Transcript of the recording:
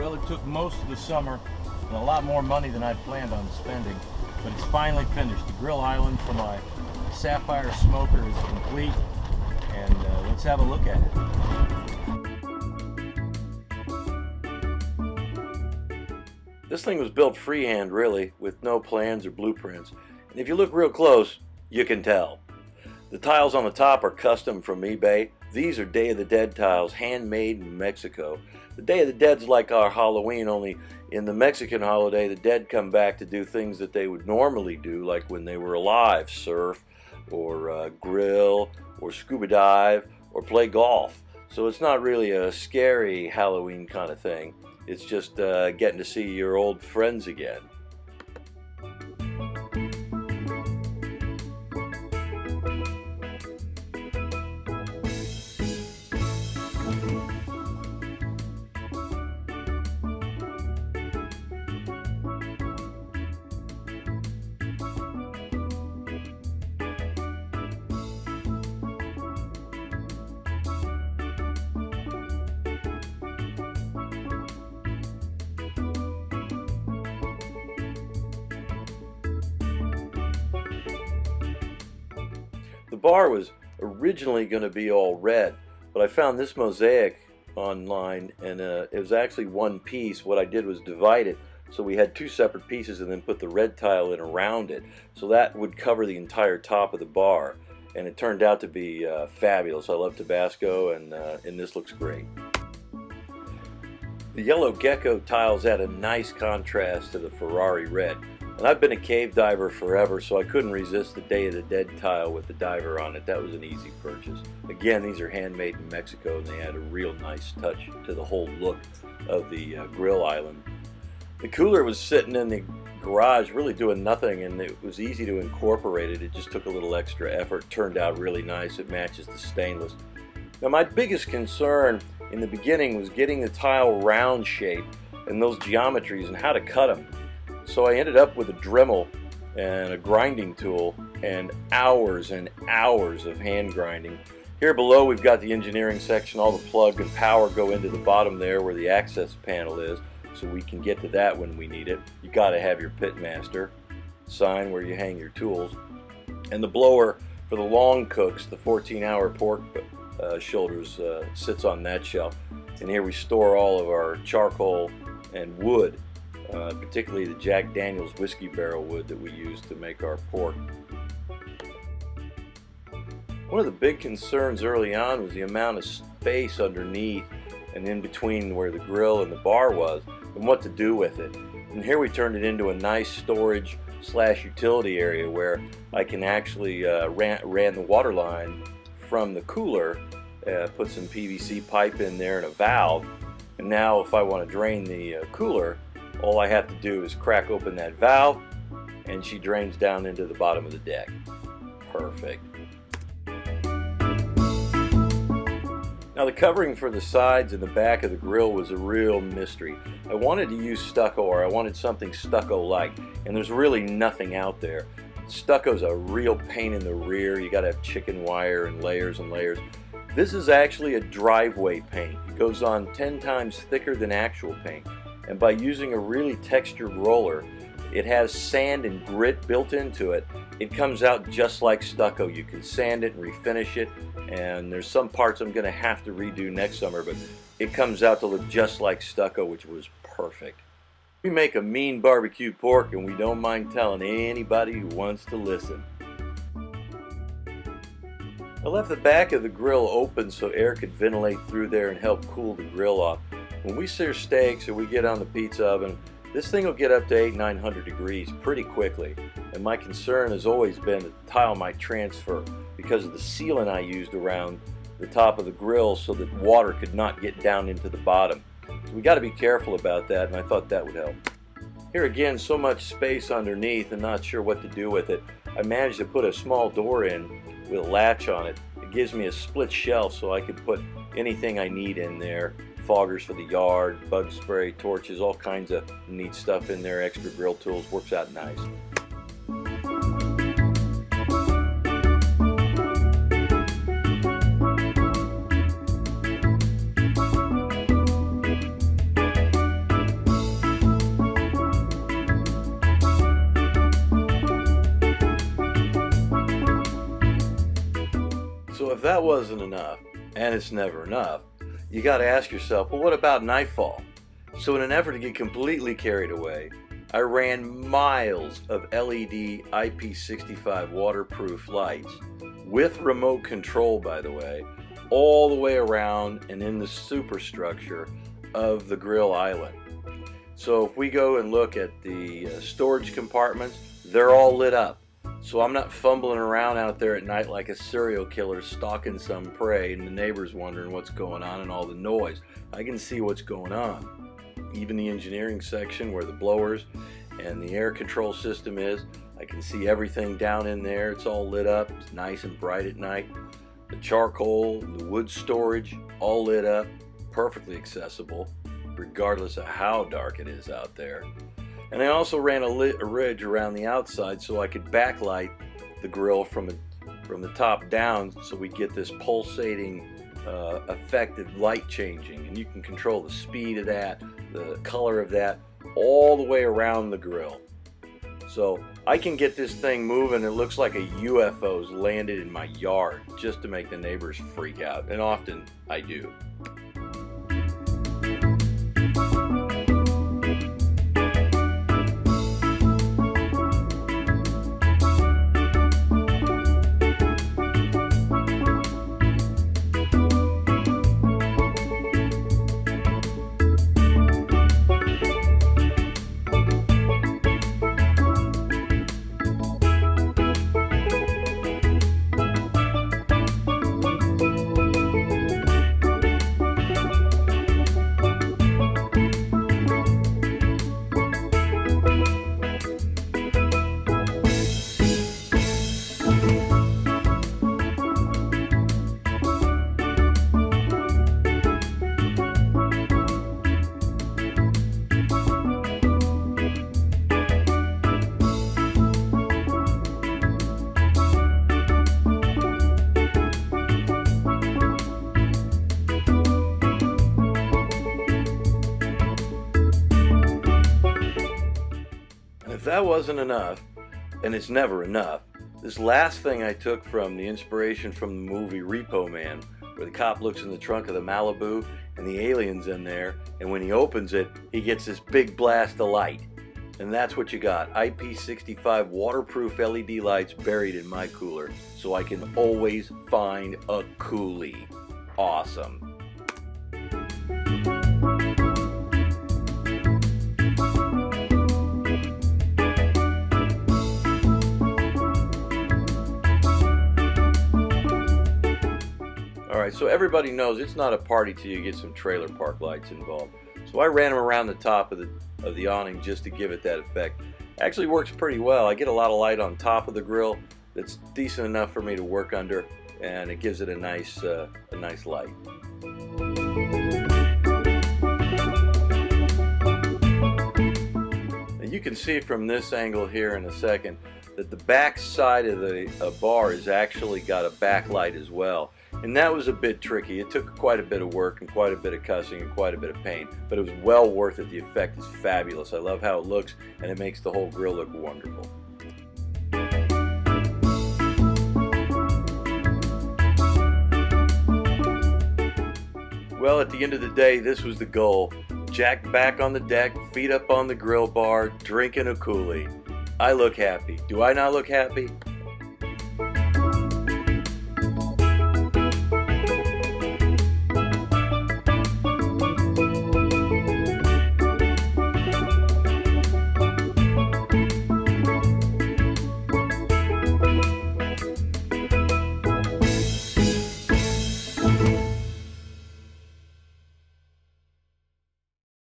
Well, it took most of the summer and a lot more money than I'd planned on spending, but it's finally finished. The grill island for my Safire smoker is complete, and let's have a look at it. This thing was built freehand, really, with no plans or blueprints, and if you look real close, you can tell. The tiles on the top are custom from eBay. These are Day of the Dead tiles, handmade in Mexico. The Day of the Dead's like our Halloween, only in the Mexican holiday, the dead come back to do things that they would normally do, like when they were alive, surf, or grill, or scuba dive, or play golf. So it's not really a scary Halloween kind of thing. It's just getting to see your old friends again. The bar was originally going to be all red, but I found this mosaic online, and it was actually one piece. What I did was divide it, so we had two separate pieces, and then put the red tile in around it, so that would cover the entire top of the bar, and it turned out to be fabulous. I love Tabasco, and this looks great. The yellow gecko tiles add a nice contrast to the Ferrari red. And I've been a cave diver forever, so I couldn't resist the Day of the Dead tile with the diver on it. That was an easy purchase. Again, these are handmade in Mexico, and they add a real nice touch to the whole look of the grill island. The cooler was sitting in the garage really doing nothing, and it was easy to incorporate it. It just took a little extra effort. Turned out really nice. It matches the stainless. Now, my biggest concern in the beginning was getting the tile round shape and those geometries and how to cut them. So I ended up with a Dremel and a grinding tool and hours of hand grinding. Here below we've got the engineering section. All the plug and power go into the bottom there where the access panel is, so we can get to that when we need it. You got to have your pitmaster sign where you hang your tools. And the blower for the long cooks, the 14-hour pork shoulders, sits on that shelf. And here we store all of our charcoal and wood. Particularly the Jack Daniel's whiskey barrel wood that we use to make our pork. One of the big concerns early on was the amount of space underneath and in between where the grill and the bar was, and what to do with it. And here we turned it into a nice storage / utility area where I can actually ran the water line from the cooler, put some PVC pipe in there and a valve, and now if I want to drain the cooler, all I have to do is crack open that valve, and she drains down into the bottom of the deck. Perfect. Now, the covering for the sides and the back of the grill was a real mystery. I wanted to use stucco, or I wanted something stucco-like, and there's really nothing out there. Stucco's a real pain in the rear. You gotta have chicken wire and layers and layers. This is actually a driveway paint. It goes on 10 times thicker than actual paint. And by using a really textured roller, it has sand and grit built into it. It comes out just like stucco. You can sand it and refinish it, and there's some parts I'm going to have to redo next summer, but it comes out to look just like stucco, which was perfect. We make a mean barbecue pork, and we don't mind telling anybody who wants to listen. I left the back of the grill open so air could ventilate through there and help cool the grill off. When we sear steaks or we get on the pizza oven, this thing will get up to 800-900 degrees pretty quickly. And my concern has always been that the tile might transfer because of the sealant I used around the top of the grill so that water could not get down into the bottom. So we got to be careful about that, and I thought that would help. Here again, so much space underneath and not sure what to do with it. I managed to put a small door in with a latch on it. It gives me a split shelf so I could put anything I need in there. Foggers for the yard, bug spray, torches, all kinds of neat stuff in there, extra grill tools. Works out nice. if that wasn't enough, and it's never enough, you got to ask yourself, well, what about nightfall? So in an effort to get completely carried away, I ran miles of LED IP65 waterproof lights with remote control, by the way, all the way around and in the superstructure of the grill island. So if we go and look at the storage compartments, they're all lit up. So I'm not fumbling around out there at night like a serial killer stalking some prey and the neighbors wondering what's going on and all the noise. I can see what's going on. Even the engineering section where the blowers and the air control system is, I can see everything down in there. It's all lit up. It's nice and bright at night. The charcoal, the wood storage, all lit up, perfectly accessible, regardless of how dark it is out there. And I also ran a ridge around the outside so I could backlight the grill from the top down, so we get this pulsating effective light changing, and you can control the speed of that, the color of that, all the way around the grill. So I can get this thing moving. It looks like a UFO's landed in my yard just to make the neighbors freak out, and often I do. If that wasn't enough, and it's never enough, this last thing I took from the inspiration from the movie Repo Man, where the cop looks in the trunk of the Malibu and the alien's in there, and when he opens it, he gets this big blast of light. And that's what you got, IP65 waterproof LED lights buried in my cooler, so I can always find a coolie. Awesome. Alright, so everybody knows it's not a party till you get some trailer park lights involved. So I ran them around the top of the awning just to give it that effect. Actually works pretty well. I get a lot of light on top of the grill that's decent enough for me to work under, and it gives it a nice light. Now you can see from this angle here in a second that the back side of the bar has actually got a backlight as well. And that was a bit tricky. It took quite a bit of work and quite a bit of cussing and quite a bit of pain, but it was well worth it. The effect is fabulous. I love how it looks, and it makes the whole grill look wonderful. Well, at the end of the day, this was the goal. Jack back on the deck, feet up on the grill bar, drinking a coolie. I look happy. Do I not look happy?